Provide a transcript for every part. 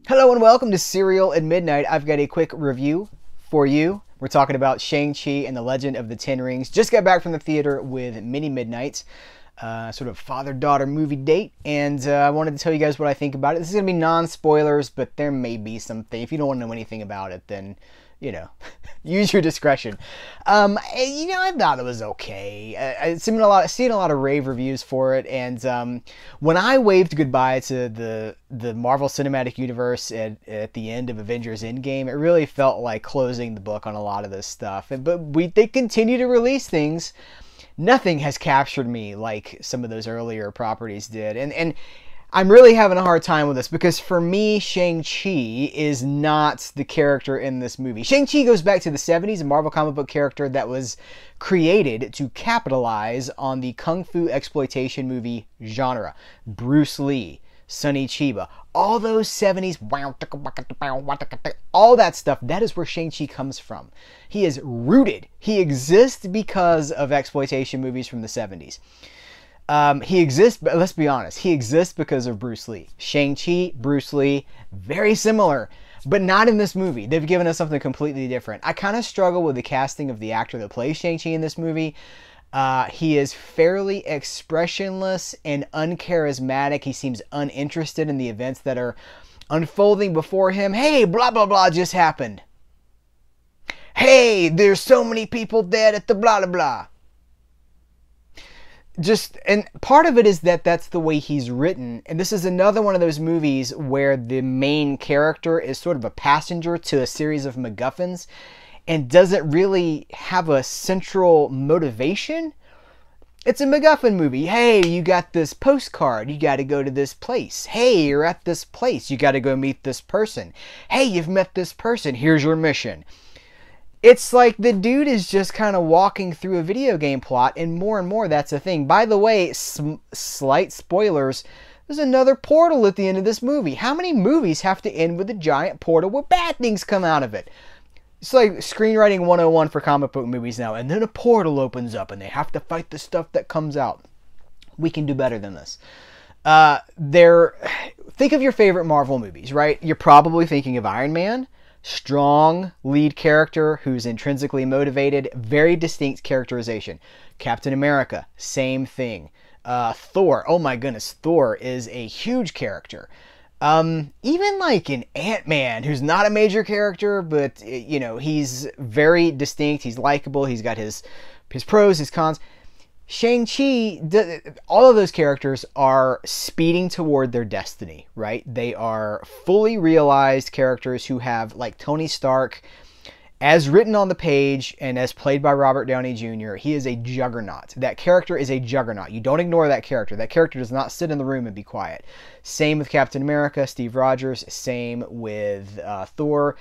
Hello and welcome to Serial at Midnight. I've got a quick review for you. We're talking about Shang-Chi and the Legend of the Ten Rings. Just got back from the theater with Mini Midnight, sort of father-daughter movie date, and I wanted to tell you guys what I think about it. This is going to be non-spoilers, but there may be something. If you don't want to know anything about it, then, you know, use your discretion. I thought it was okay. I've seen a lot of rave reviews for it, and when I waved goodbye to the Marvel Cinematic Universe at the end of Avengers Endgame, it really felt like closing the book on a lot of this stuff. But they continue to release things. Nothing has captured me like some of those earlier properties did, and I'm really having a hard time with this because for me, Shang-Chi is not the character in this movie. Shang-Chi goes back to the 70s, a Marvel comic book character that was created to capitalize on the kung fu exploitation movie genre. Bruce Lee, Sonny Chiba, all those 70s, all that stuff, that is where Shang-Chi comes from. He is rooted. He exists because of exploitation movies from the 70s. He exists, but let's be honest, he exists because of Bruce Lee. Shang-Chi, Bruce Lee, very similar, but not in this movie. They've given us something completely different. I kind of struggle with the casting of the actor that plays Shang-Chi in this movie. He is fairly expressionless and uncharismatic. He seems uninterested in the events that are unfolding before him. Hey, blah, blah, blah just happened. Hey, there's so many people dead at the blah, blah, blah. And part of it is that that's the way he's written. And this is another one of those movies where the main character is sort of a passenger to a series of MacGuffins and doesn't really have a central motivation. It's a MacGuffin movie. Hey, you got this postcard. You got to go to this place. Hey, you're at this place. You got to go meet this person. Hey, you've met this person. Here's your mission. It's like the dude is just kind of walking through a video game plot, and more that's a thing. By the way, slight spoilers, there's another portal at the end of this movie. How many movies have to end with a giant portal where bad things come out of it? It's like screenwriting 101 for comic book movies now, and then a portal opens up and they have to fight the stuff that comes out. We can do better than this. Think of your favorite Marvel movies, right? You're probably thinking of Iron Man. Strong lead character who's intrinsically motivated, very distinct characterization. Captain America, same thing. Thor, oh my goodness, Thor is a huge character. Even like an Ant-Man, who's not a major character, but you know, he's very distinct, he's likable, he's got his pros, his cons. Shang-Chi, all of those characters are speeding toward their destiny, right? They are fully realized characters who have, like Tony Stark, as written on the page and as played by Robert Downey Jr., he is a juggernaut. That character is a juggernaut. You don't ignore that character. That character does not sit in the room and be quiet. Same with Captain America, Steve Rogers. Same with Thor.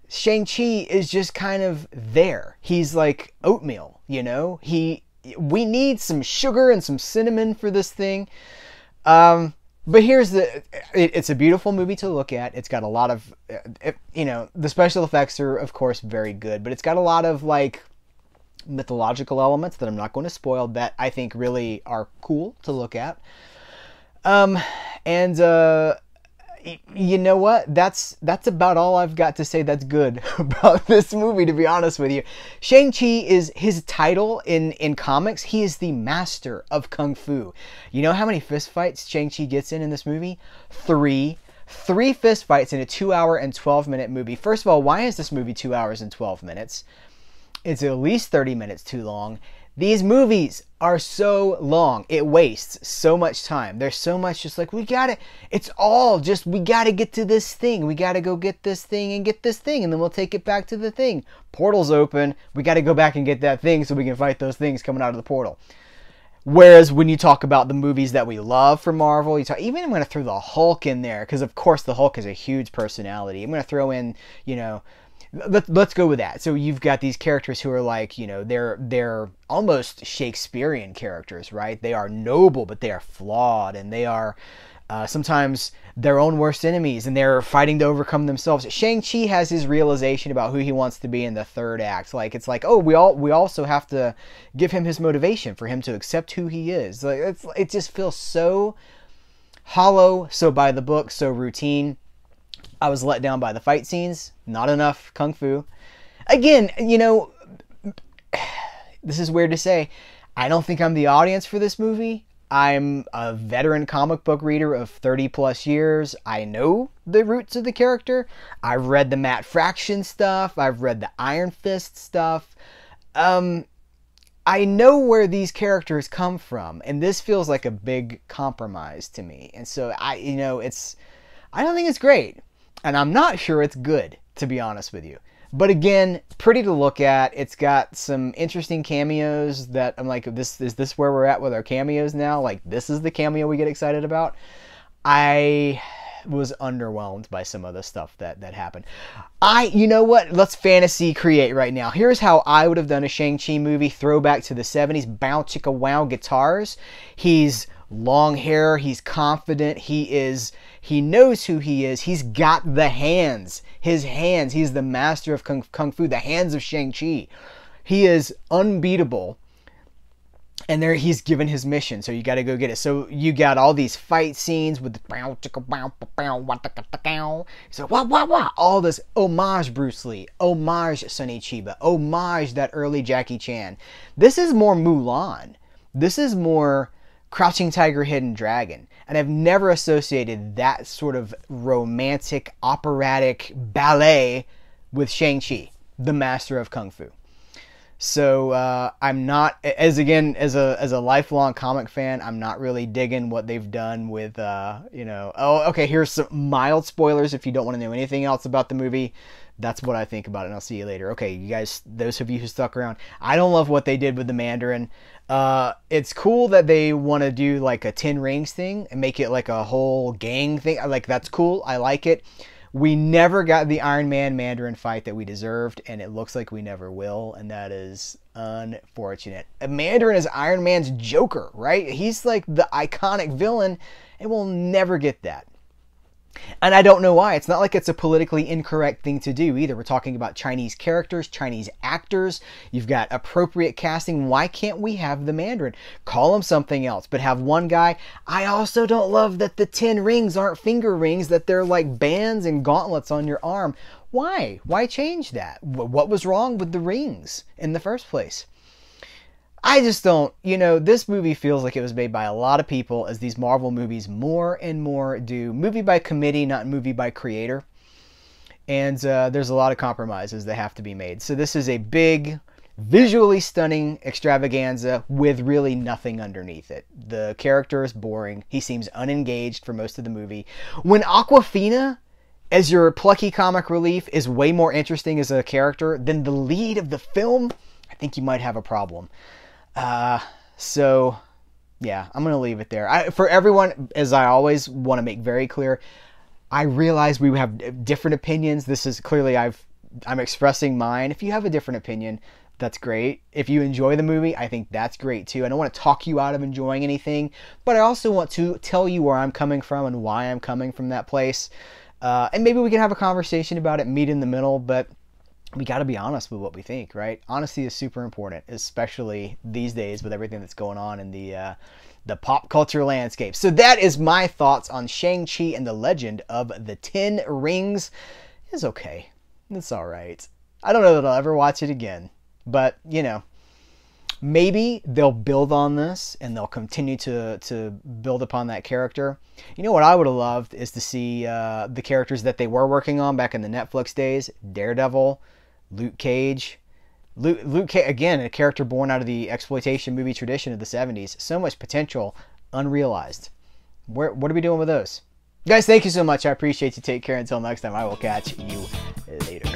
Shang-Chi is just kind of there. He's like oatmeal, you know? We need some sugar and some cinnamon for this thing. But here's it's a beautiful movie to look at. It's got a lot of, the special effects are, of course, very good. But it's got a lot of, like, mythological elements that I'm not going to spoil that I think really are cool to look at. You know what? That's about all I've got to say that's good about this movie, to be honest with you. Shang-Chi is his title in comics. He is the master of Kung Fu. You know how many fistfights Shang-Chi gets in this movie? 3. 3 fistfights in a 2-hour and 12-minute movie. First of all, why is this movie 2 hours and 12 minutes? It's at least 30 minutes too long. These movies are so long. It wastes so much time. There's so much just like, we gotta get to this thing. We gotta go get this thing and get this thing, and then we'll take it back to the thing. Portal's open. We gotta go back and get that thing so we can fight those things coming out of the portal. Whereas when you talk about the movies that we love from Marvel, I'm going to throw the Hulk in there, because of course the Hulk is a huge personality. I'm going to throw in, let's go with that. So you've got these characters who are like, they're almost Shakespearean characters, right? They are noble, but they are flawed, and they are sometimes their own worst enemies, and they're fighting to overcome themselves. Shang-Chi has his realization about who he wants to be in the third act. Like, it's like, oh, we also have to give him his motivation for him to accept who he is. Like, it just feels so hollow, so by the book, so routine. I was let down by the fight scenes. Not enough kung fu. Again, you know, this is weird to say. I don't think I'm the audience for this movie. I'm a veteran comic book reader of 30 plus years. I know the roots of the character. I've read the Matt Fraction stuff. I've read the Iron Fist stuff. I know where these characters come from, and this feels like a big compromise to me. And so I don't think it's great, and I'm not sure it's good, to be honest with you. But again, pretty to look at. It's got some interesting cameos that I'm like, is this where we're at with our cameos now? Like, this is the cameo we get excited about? I was underwhelmed by some of the stuff that happened. You know what? Let's fantasy create right now. Here's how I would have done a Shang-Chi movie. Throwback to the 70s. Bow chicka wow guitars. He's long hair. He's confident. He knows who he is. He's got the hands. His hands. He's the master of kung fu. The hands of Shang-Chi. He is unbeatable. And there he's given his mission, so you got to go get it. So you got all these fight scenes with the so all this homage Bruce Lee, homage Sonny Chiba, homage that early Jackie Chan. This is more Mulan. This is more Crouching Tiger, Hidden Dragon. And I've never associated that sort of romantic, operatic ballet with Shang-Chi, the master of kung fu. So I'm not, as a lifelong comic fan, I'm not really digging what they've done with, oh, okay, here's some mild spoilers if you don't want to know anything else about the movie. That's what I think about it, and I'll see you later. Okay, you guys, those of you who stuck around, I don't love what they did with the Mandarin. It's cool that they want to do like a 10 Rings thing and make it like a whole gang thing. Like, that's cool. I like it. We never got the Iron Man Mandarin fight that we deserved, and it looks like we never will, and that is unfortunate. Mandarin is Iron Man's Joker, right? He's like the iconic villain, and we'll never get that. And I don't know why. It's not like it's a politically incorrect thing to do either. We're talking about Chinese characters, Chinese actors. You've got appropriate casting. Why can't we have the Mandarin? Call him something else, but have one guy. I also don't love that the 10 rings aren't finger rings, that they're like bands and gauntlets on your arm. Why? Why change that? What was wrong with the rings in the first place? I just don't, this movie feels like it was made by a lot of people, as these Marvel movies more and more do. Movie by committee, not movie by creator. And there's a lot of compromises that have to be made. So this is a big, visually stunning extravaganza with really nothing underneath it. The character is boring. He seems unengaged for most of the movie. When Awkwafina, as your plucky comic relief, is way more interesting as a character than the lead of the film, I think you might have a problem. So yeah, I'm going to leave it there. For everyone, as I always want to make very clear, I realize we have different opinions. This is clearly, I'm expressing mine. If you have a different opinion, that's great. If you enjoy the movie, I think that's great too. I don't want to talk you out of enjoying anything, but I also want to tell you where I'm coming from and why I'm coming from that place. And maybe we can have a conversation about it, meet in the middle, but we got to be honest with what we think, right? Honesty is super important, especially these days with everything that's going on in the pop culture landscape. So that is my thoughts on Shang-Chi and the Legend of the 10 Rings. It's okay. It's all right. I don't know that I'll ever watch it again, but maybe they'll build on this and they'll continue to build upon that character. You know what I would have loved is to see the characters that they were working on back in the Netflix days. Daredevil, Luke Cage. Luke Cage, again, a character born out of the exploitation movie tradition of the 70s. So much potential unrealized. What are we doing with those? Guys, thank you so much. I appreciate you. Take care. Until next time, I will catch you later.